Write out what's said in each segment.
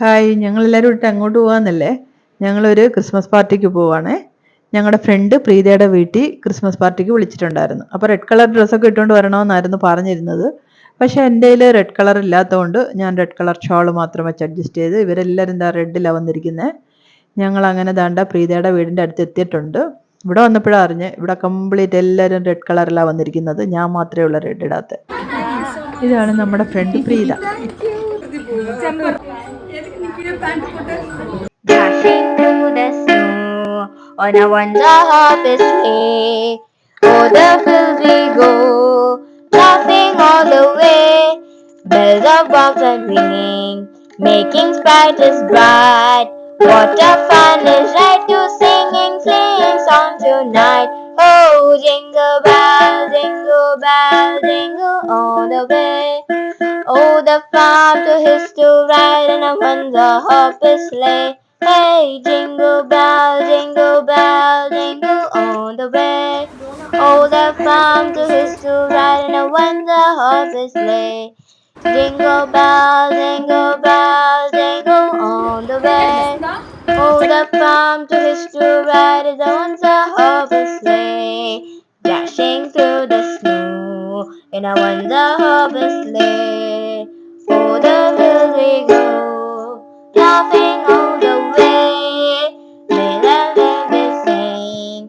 Hi, ഞങ്ങളെല്ലാവരും ഇട്ട് അങ്ങോട്ട് പോകാമെന്നല്ലേ. ഞങ്ങളൊരു ക്രിസ്മസ് പാർട്ടിക്ക് പോവാണേ. ഞങ്ങളുടെ ഫ്രണ്ട് പ്രീതയുടെ വീട്ടിൽ ക്രിസ്മസ് പാർട്ടിക്ക് വിളിച്ചിട്ടുണ്ടായിരുന്നു. അപ്പോൾ റെഡ് കളർ ഡ്രസ്സൊക്കെ ഇട്ടുകൊണ്ട് വരണമെന്നായിരുന്നു പറഞ്ഞിരുന്നത്. പക്ഷേ എൻ്റെ കയ്യിൽ റെഡ് കളർ ഇല്ലാത്തതുകൊണ്ട് ഞാൻ റെഡ് കളർ ഷോൾ മാത്രം വെച്ച് അഡ്ജസ്റ്റ് ചെയ്ത് ഇവരെല്ലാവരും എന്താ റെഡിലാണ് വന്നിരിക്കുന്നത്. ഞങ്ങൾ അങ്ങനെ ദാണ്ട പ്രീതയുടെ വീടിൻ്റെ അടുത്ത് എത്തിയിട്ടുണ്ട്. ഇവിടെ വന്നപ്പോഴാണ് അറിഞ്ഞ് ഇവിടെ കംപ്ലീറ്റ് എല്ലാവരും റെഡ് കളറിലാണ് വന്നിരിക്കുന്നത്. ഞാൻ മാത്രമേ ഉള്ളൂ റെഡ് ഇടാത്ത. ഇതാണ് നമ്മുടെ friend Preetha. Dashing through the snow on a wonder-harvest sleigh. O'er the fields we go, laughing all the way. Bells of bobs are ringing, making spiders bright. What a fun is right to singing song tonight. Oh, jingle bell, jingle all the way. Oh, the farm to his to ride in a wonder-harvest sleigh. Hey, jingle bell, jingle on the way. Oh, the farm to his to ride in a wonder-harvest sleigh. Jingle bell, jingle on the way. Oh, the farm to his to ride is a wonder-harvest sleigh. Dashing through the snow in a wonder-harvest sleigh. Oh, the hills we go, laughing all the way. They sing,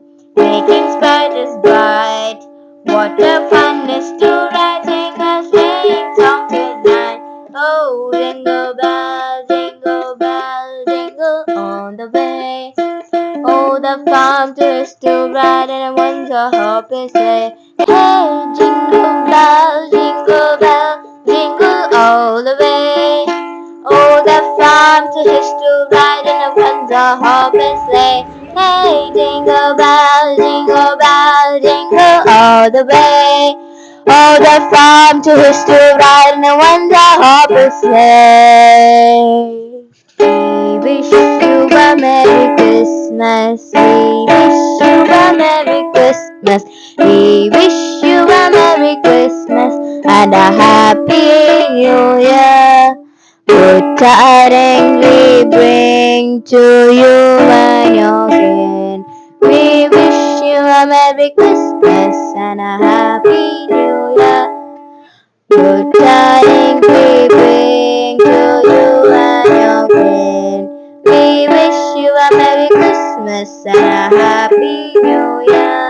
making spiders bright. What a fun is to ride, sing a sleighing song tonight. Oh, jingle bell, jingle on the way. Oh, the farm to is to ride in a wonder-harvest sleigh. Hey, jingle bell, jingle all the way. Oh, the farm to his to ride in a wonder-harvest sleigh. Hey, jingle all the way. Oh, the farm to his to ride in a wonder-harvest sleigh. We wish you a Merry Christmas. We wish you a Merry Christmas. We wish you a Merry Christmas and a Happy New Year. Good tidings we bring to you and your kin. We wish you a Merry Christmas and a Happy New Year. Good tidings we bring to you and your kin. We wish you a Merry Christmas and a Happy New Year.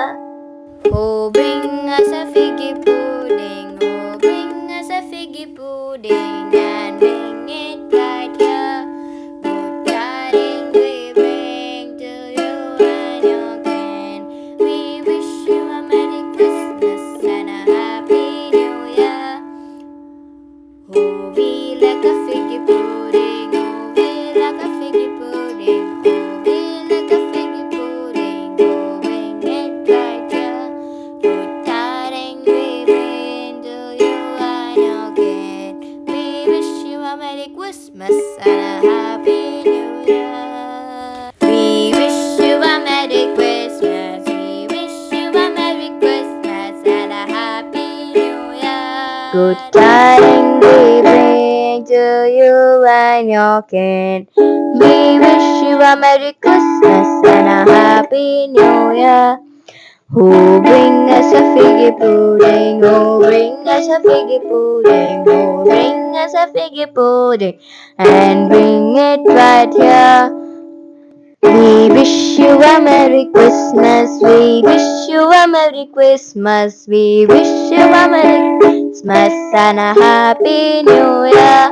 Oh, bring us a figgy pudding. Oh, bring us a figgy pudding and bring it right here. Good tidings we bring to you and your kin. We wish you a Merry Christmas and a Happy New Year. Oh, we like a figgy pudding. Oh, we like a figgy pudding. Oh, we like a figgy pudding. Oh, bring it right here. Good tidings we bring to you and your kin. We wish you a Merry Christmas and a Happy New Year. We wish you a Merry Christmas. We wish you a Merry Christmas and a Happy New Year. Good tidings we bring to you and your kin. We wish you a Merry Christmas and a Happy New Year. Oh, bring us a figgy pudding. Oh, bring us a figgy pudding. Oh, bring us a figgy pudding and bring it right here. We wish you a Merry Christmas. We wish you a Merry Christmas. We wish you a Merry Christmas and a Happy New Year.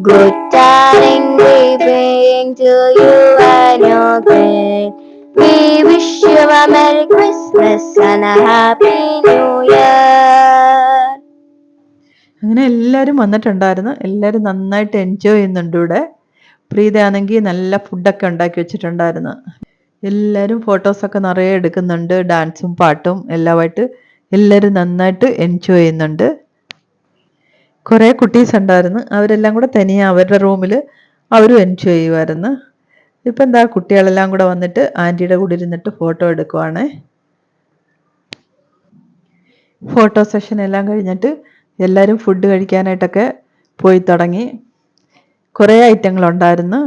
Good tidings we bring to you and your kin. We wish you a Merry Christmas and a Happy New Year. അങ്ങനെ എല്ലാവരും വന്നിട്ടുണ്ടായിരുന്നു. എല്ലാവരും നന്നായിട്ട് enjoy ചെയ്യുന്നുണ്ട് ഇവിടെ. പ്രീതയാണെങ്കിൽ നല്ല ഫുഡൊക്കെ ഉണ്ടാക്കി വെച്ചിട്ടുണ്ടായിരുന്നു. എല്ലാവരും ഫോട്ടോസൊക്കെ നിറയെ എടുക്കുന്നുണ്ട്. ഡാൻസും പാട്ടും എല്ലാമായിട്ട് എല്ലാവരും നന്നായിട്ട് എൻജോയ് ചെയ്യുന്നുണ്ട്. കുറേ കുട്ടീസ് ഉണ്ടായിരുന്നു. അവരെല്ലാം കൂടെ തനിയെ അവരുടെ റൂമിൽ അവരും എൻജോയ് ചെയ്യുമായിരുന്നു. ഇപ്പം എന്താ കുട്ടികളെല്ലാം കൂടെ വന്നിട്ട് ആൻറ്റിയുടെ കൂടെ ഇരുന്നിട്ട് ഫോട്ടോ എടുക്കുവാണ്. ഫോട്ടോ സെഷൻ എല്ലാം കഴിഞ്ഞിട്ട് എല്ലാവരും ഫുഡ് കഴിക്കാനായിട്ടൊക്കെ പോയി തുടങ്ങി. കുറേ ഐറ്റങ്ങൾ ഉണ്ടായിരുന്നു.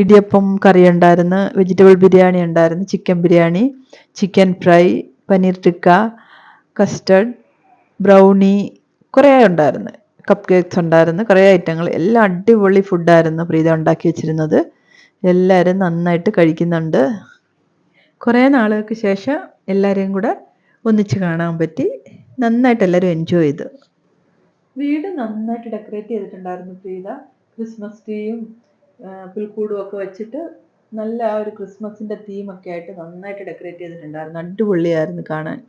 ഇടിയപ്പം കറി ഉണ്ടായിരുന്നു, വെജിറ്റബിൾ ബിരിയാണി ഉണ്ടായിരുന്നു, chicken biryani, chicken fry, paneer tikka, custard, brownie, കുറേ ഉണ്ടായിരുന്നു. കപ്പ് കേക്ക്സ് ഉണ്ടായിരുന്നു, കുറേ ഐറ്റങ്ങൾ. എല്ലാം അടിപൊളി ഫുഡായിരുന്നു പ്രീത ഉണ്ടാക്കി വെച്ചിരുന്നത്. എല്ലാവരും നന്നായിട്ട് കഴിക്കുന്നുണ്ട്. കുറേ നാളുകൾക്ക് ശേഷം എല്ലാവരെയും കൂടെ ഒന്നിച്ച് കാണാൻ പറ്റി. നന്നായിട്ട് എല്ലാവരും എൻജോയ് ചെയ്തു. വീട് നന്നായിട്ട് ഡെക്കറേറ്റ് ചെയ്തിട്ടുണ്ടായിരുന്നു പ്രീത. ക്രിസ്മസ് ട്രീയും പുൽക്കൂടും ഒക്കെ വെച്ചിട്ട് നല്ല ആ ഒരു ക്രിസ്മസിൻ്റെ തീമൊക്കെ ആയിട്ട് നന്നായിട്ട് ഡെക്കറേറ്റ് ചെയ്തിട്ടുണ്ടായിരുന്നു. അടിപൊളിയായിരുന്നു കാണാൻ.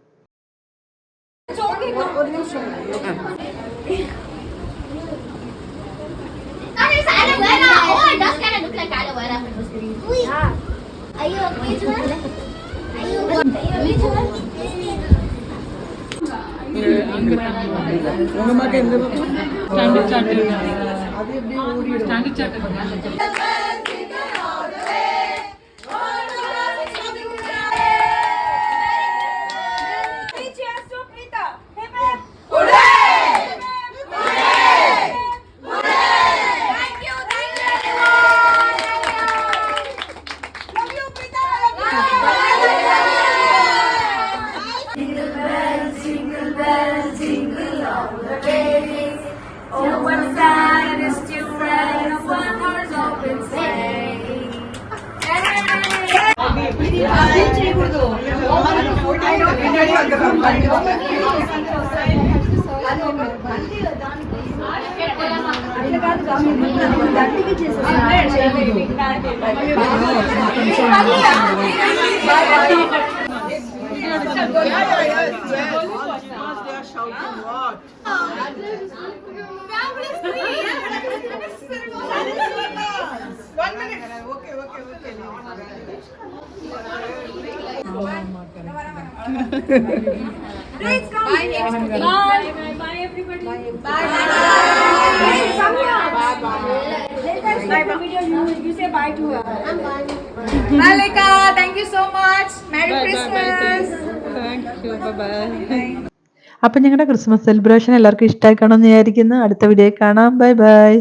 You say bye to her. Malika, thank you so much. Merry Christmas. Thank you. Bye. അപ്പം ഞങ്ങളുടെ ക്രിസ്മസ് സെലിബ്രേഷൻ എല്ലാവർക്കും ഇഷ്ടമായി കാണുമെന്ന് വിചാരിക്കുന്നു. അടുത്ത വീഡിയോയിൽ കാണാം. Bye bye.